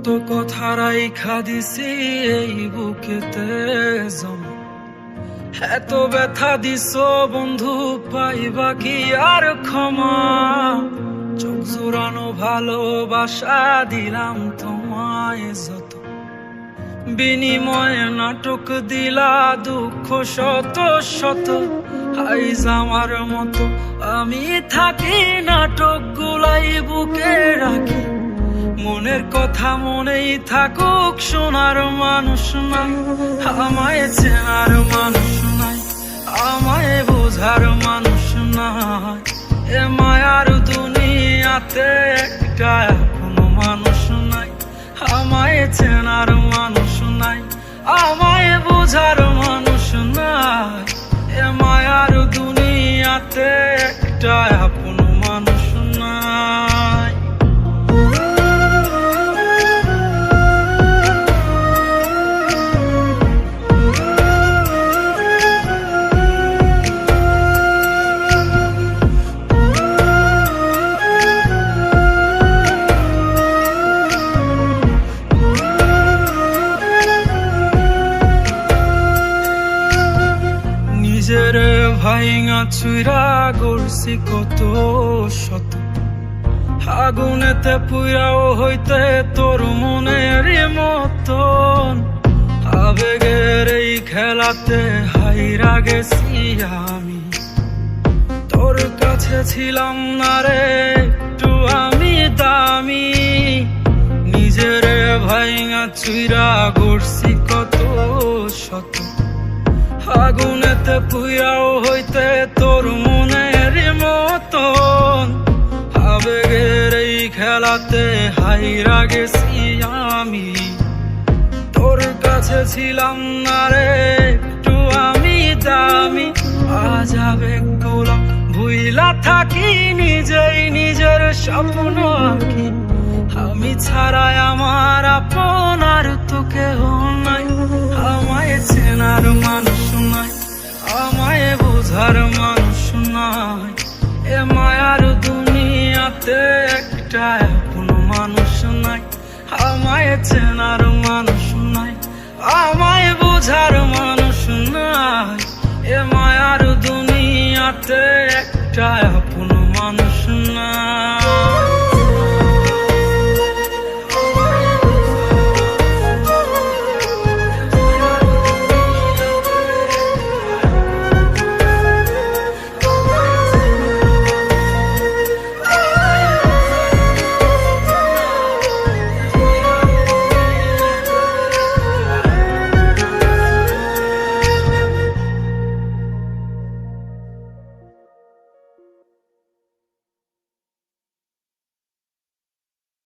কত কথা রাইখা দিছি এই বুকেতে জমা, এত ব্যথা দিছ বন্ধু পাইবা কি আর ক্ষমা। চোখ জোড়ানো ভালোবাসা দিলাম তোমায় যত, বিনিময়ে নাটক দিলা দুঃখ শত শত। আইজ আমার মতো আমি থাকি নাটক গুলাই বুকে রাখি, মনের কথা মনেই থাকুক শোনার মানুষ নাই, আমায় চেনার মানুষ নাই, আমায় বোঝার মানুষ নাই। এ মায়ার দুনিয়াতে একটা কোনো মানুষ নাই, আমায় চেনার মানুষ নাই, আমায় বোঝার মানুষ নাই। এ মায়ার দুনিয়াতে একটা কোনো মানুষ নাই। নিজের ভাইঙা চুইরা গড়ছি কত শত, আগুনেতে পুইরাও হইতে তোর মনের মতন। আবেগের এই খেলাতে হাইরা গেছি আমি, তোর কাছে ছিলাম না রে একটু আমি দামি। নিজের ভাইঙা চুইরা গড়ছি কত শত, আগুনেতে পুইরাও হইতে তোর মনের মতন। আবেগের এই খেলাতে হাইরা গেছি আমি, তোর কাছে ছিলাম না রে একটু আমি দামি। আজ আবেগগুলো ভুইলা থাকি, নিজেই নিজের স্বপ্ন আঁকি। আমি ছাড়াই আমার আপন আর তো কেহ নাই, আমায় চেনার মানুষ নাই, আমায় বোঝার মানুষ নাই। এ মায়ার দুনিয়াতে একটা কোনো মানুষ নাই, আমায় চেনার মানুষ নাই, আমায় বোঝার মানুষ নাই। এ মায়ার দুনিয়াতে একটা